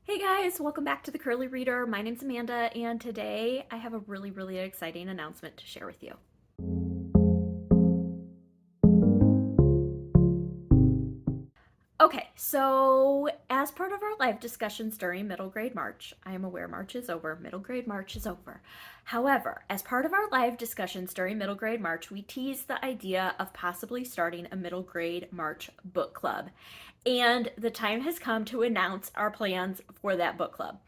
Hey guys, welcome back to the Curly Reader. My name's Amanda, and today I have a really exciting announcement to share with you. Okay, so as part of our live discussions during middle grade March, I am aware March is over, middle grade March is over. However, as part of our live discussions during middle grade March, we teased the idea of possibly starting a middle grade March book club. And the time has come to announce our plans for that book club.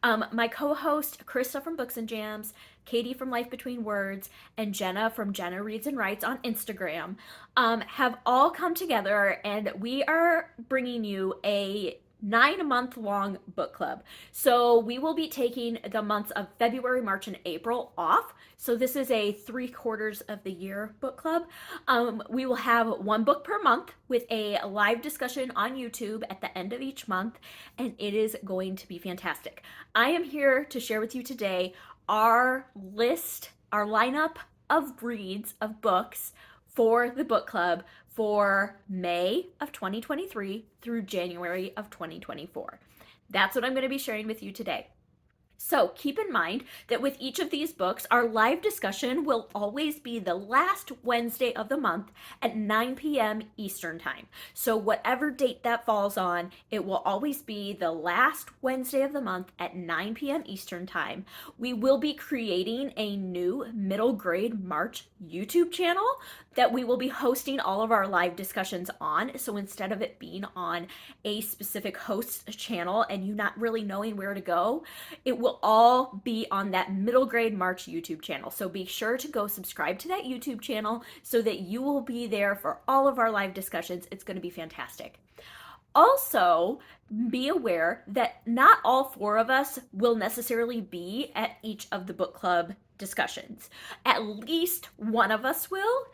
My co-host Krista from Books and Jams, Katie from Life Between Words, and Jenna from Jenna Reads and Writes on Instagram have all come together, and we are bringing you a 9-month long book club. So we will be taking the months of February, March, and April off. So this is a 3/4 of the year book club. We will have one book per month with a live discussion on YouTube at the end of each month, and it is going to be fantastic. I am here to share with you today our list, our lineup of reads of books for the book club for May of 2023 through January of 2024. That's what I'm going to be sharing with you today. So keep in mind that with each of these books, our live discussion will always be the last Wednesday of the month at 9 p.m. Eastern Time. So whatever date that falls on, it will always be the last Wednesday of the month at 9 p.m. Eastern Time. We will be creating a new middle grade March YouTube channel that we will be hosting all of our live discussions on. So instead of it being on a specific host channel and you not really knowing where to go, it will all be on that middle grade March YouTube channel. So be sure to go subscribe to that YouTube channel so that you will be there for all of our live discussions. It's going to be fantastic. Also, be aware that not all four of us will necessarily be at each of the book club discussions. At least one of us will.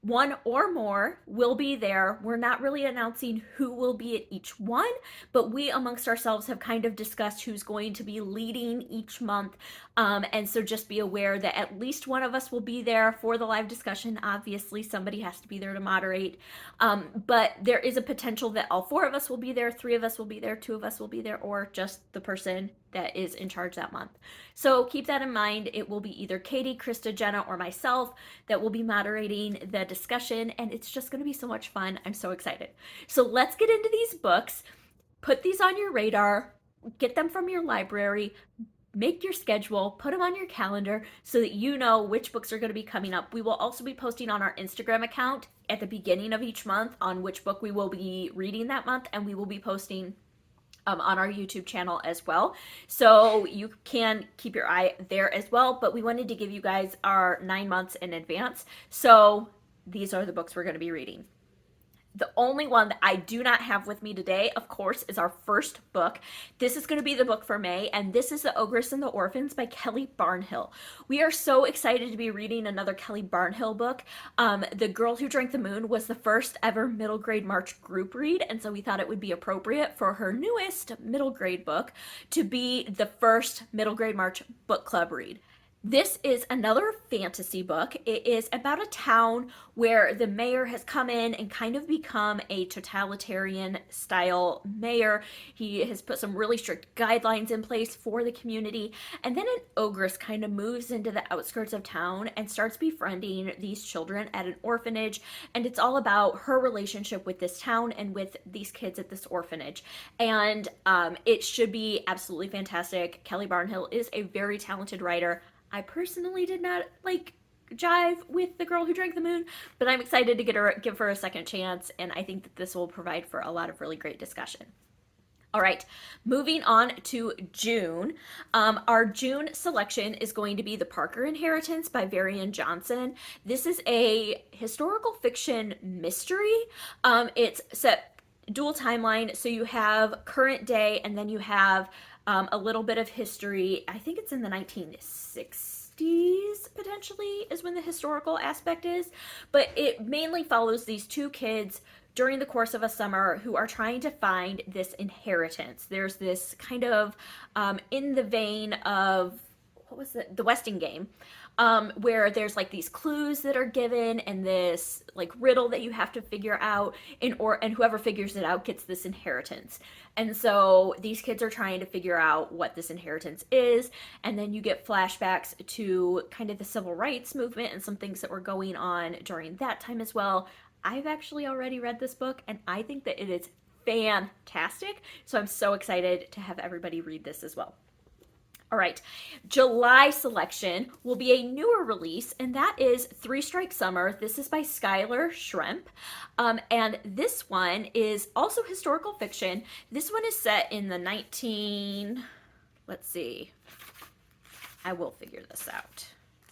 One or more will be there. We're not really announcing who will be at each one, but we amongst ourselves have kind of discussed who's going to be leading each month. And so just be aware that at least one of us will be there for the live discussion. Obviously, somebody has to be there to moderate. But there is a potential that all four of us will be there, three of us will be there, two of us will be there, or just the person that is in charge that month. So keep that in mind. It will be either Katie, Krista, Jenna, or myself that will be moderating the discussion, and it's just going to be so much fun. I'm so excited. So let's get into these books. Put these on your radar, get them from your library, make your schedule, put them on your calendar so that you know which books are going to be coming up. We will also be posting on our Instagram account at the beginning of each month on which book we will be reading that month, and we will be posting on our YouTube channel as well. So you can keep your eye there as well, but we wanted to give you guys our 9 months in advance. So these are the books we're going to be reading. The only one that I do not have with me today, of course, is our first book. This is going to be the book for May, and this is The Ogres and the Orphans by Kelly Barnhill. We are so excited to be reading another Kelly Barnhill book. The Girl Who Drank the Moon was the first ever middle grade March group read, and so we thought it would be appropriate for her newest middle grade book to be the first middle grade March book club read. This is another fantasy book. It is about a town where the mayor has come in and kind of become a totalitarian style mayor. He has put some really strict guidelines in place for the community. And then an ogress kind of moves into the outskirts of town and starts befriending these children at an orphanage. And it's all about her relationship with this town and with these kids at this orphanage. And it should be absolutely fantastic. Kelly Barnhill is a very talented writer. I personally did not jive with The Girl Who Drank the Moon, but I'm excited to give her a second chance, and I think that this will provide for a lot of really great discussion. All right, moving on to June. Our June selection is going to be The Parker Inheritance by Varian Johnson. This is a historical fiction mystery. It's set dual timeline, so you have current day and then you have a little bit of history. I think it's in the 1960s, potentially, is when the historical aspect is. But it mainly follows these two kids during the course of a summer who are trying to find this inheritance. There's this kind of in the vein of what was it? The Westing game, where there's like these clues that are given and this like riddle that you have to figure out, and whoever figures it out gets this inheritance. And so these kids are trying to figure out what this inheritance is, and then you get flashbacks to kind of the civil rights movement and some things that were going on during that time as well. I've actually already read this book, and I think that it is fantastic. So I'm so excited to have everybody read this as well. All right, July selection will be a newer release, and that is Three Strike Summer. This is by Skylar Schremp, and this one is also historical fiction. This one is set in the let's see, I will figure this out.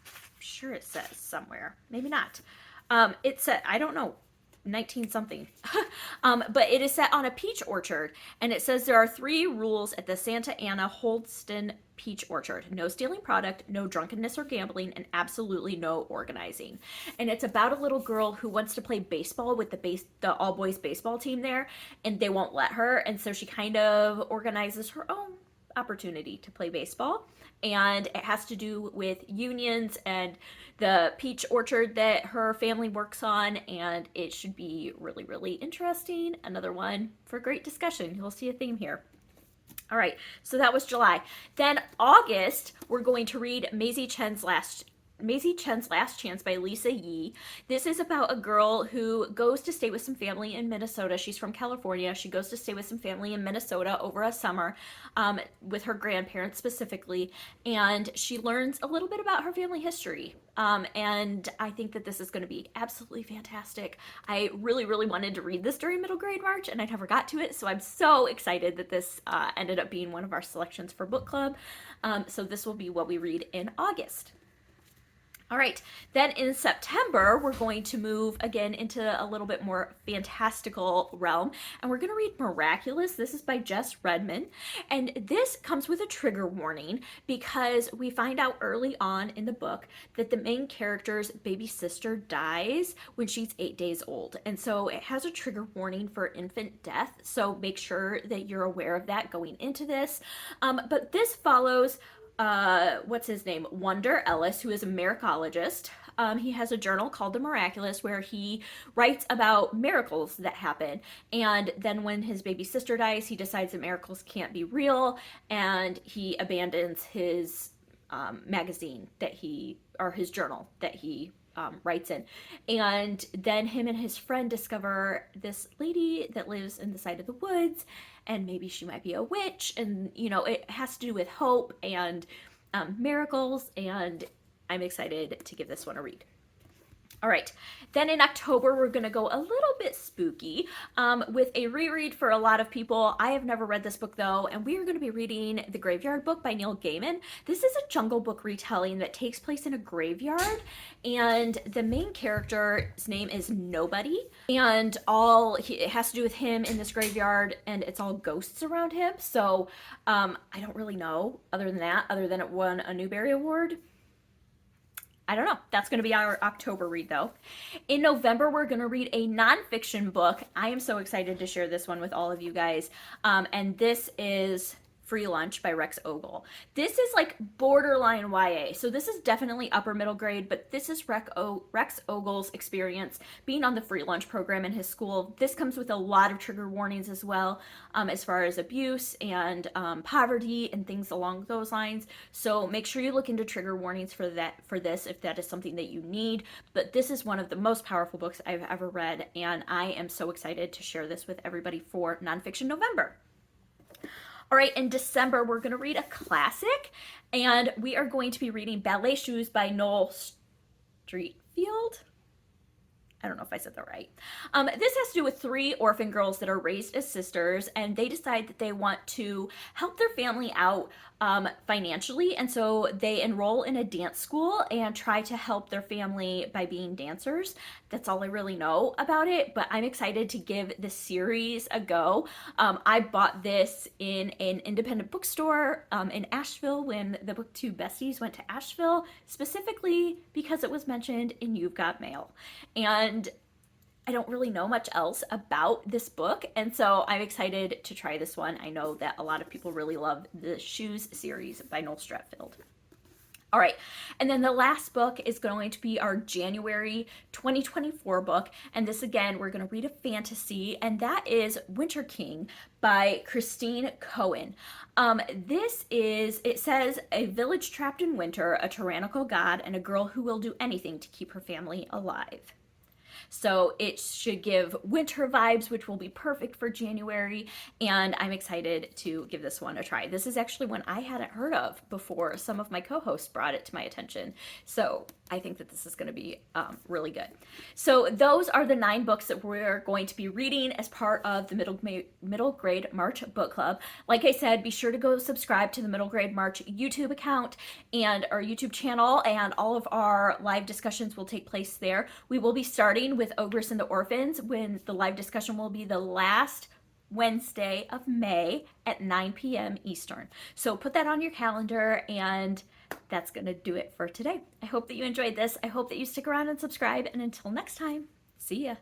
I'm sure it says somewhere, maybe not. It said, I don't know, 19 something. But it is set on a peach orchard, and it says there are 3 rules at the Santa Ana Holston Peach Orchard: no stealing product, no drunkenness or gambling, and absolutely no organizing. And it's about a little girl who wants to play baseball with the all boys baseball team there, and they won't let her, and so she kind of organizes her own opportunity to play baseball, and it has to do with unions and the peach orchard that her family works on, and it should be really, really interesting. Another one for great discussion. You'll see a theme here. All right, so that was July. Then August, we're going to read Maisie Chen's Last Chance by Lisa Yee. This is about a girl who goes to stay with some family in Minnesota. She's from California. She goes to stay with some family in Minnesota over a summer, with her grandparents specifically, and she learns a little bit about her family history. And I think that this is going to be absolutely fantastic. I really, really wanted to read this during middle grade March, and I never got to it, so I'm so excited that this ended up being one of our selections for book club. So this will be what we read in August. All right, then in September, we're going to move again into a little bit more fantastical realm, and we're going to read Miraculous. This is by Jess Redman, and this comes with a trigger warning because we find out early on in the book that the main character's baby sister dies when she's 8 days old, and so it has a trigger warning for infant death, so make sure that you're aware of that going into this. But this follows what's his name? Wonder Ellis, who is a miracologist. He has a journal called The Miraculous where he writes about miracles that happen. And then when his baby sister dies, he decides that miracles can't be real, and he abandons his magazine or his journal that he writes in. And then him and his friend discover this lady that lives in the side of the woods, and maybe she might be a witch, and it has to do with hope and miracles, and I'm excited to give this one a read. All right, then in October, we're going to go a little bit spooky with a reread for a lot of people. I have never read this book, though, and we are going to be reading The Graveyard Book by Neil Gaiman. This is a Jungle Book retelling that takes place in a graveyard, and the main character's name is Nobody, and it has to do with him in this graveyard, and it's all ghosts around him, so I don't really know other than it won a Newbery Award. I don't know. That's going to be our October read, though. In November, we're going to read a nonfiction book. I am so excited to share this one with all of you guys. And this is Free Lunch by Rex Ogle. This is like borderline YA. So this is definitely upper middle grade, but this is Rex Ogle's experience being on the free lunch program in his school. This comes with a lot of trigger warnings as well, as far as abuse and poverty and things along those lines. So make sure you look into trigger warnings for this if that is something that you need. But this is one of the most powerful books I've ever read, and I am so excited to share this with everybody for Nonfiction November. All right, in December, we're going to read a classic, and we are going to be reading Ballet Shoes by Noel Streatfeild. I don't know if I said that right. This has to do with 3 orphan girls that are raised as sisters, and they decide that they want to help their family out financially, and so they enroll in a dance school and try to help their family by being dancers. That's all I really know about it, but I'm excited to give the series a go. I bought this in an independent bookstore in Asheville when the BookTube Besties went to Asheville, specifically because it was mentioned in You've Got Mail. And I don't really know much else about this book, and so I'm excited to try this one. I know that a lot of people really love the Shoes series by Noel Streatfeild. All right, and then the last book is going to be our January 2024 book, and this again, we're going to read a fantasy, and that is Winter King by Christine Cohen. It says, a village trapped in winter, a tyrannical god, and a girl who will do anything to keep her family alive. So it should give winter vibes, which will be perfect for January, and I'm excited to give this one a try. This is actually one I hadn't heard of before. Some of my co-hosts brought it to my attention, so I think that this is going to be really good. So those are the 9 books that we're going to be reading as part of the Middle Grade March Book Club. Like I said, be sure to go subscribe to the Middle Grade March YouTube account and our YouTube channel, and all of our live discussions will take place there. We will be starting with Ogres and the Orphans, when the live discussion will be the last Wednesday of May at 9 p.m. Eastern. So put that on your calendar, and that's going to do it for today. I hope that you enjoyed this. I hope that you stick around and subscribe, and until next time, see ya.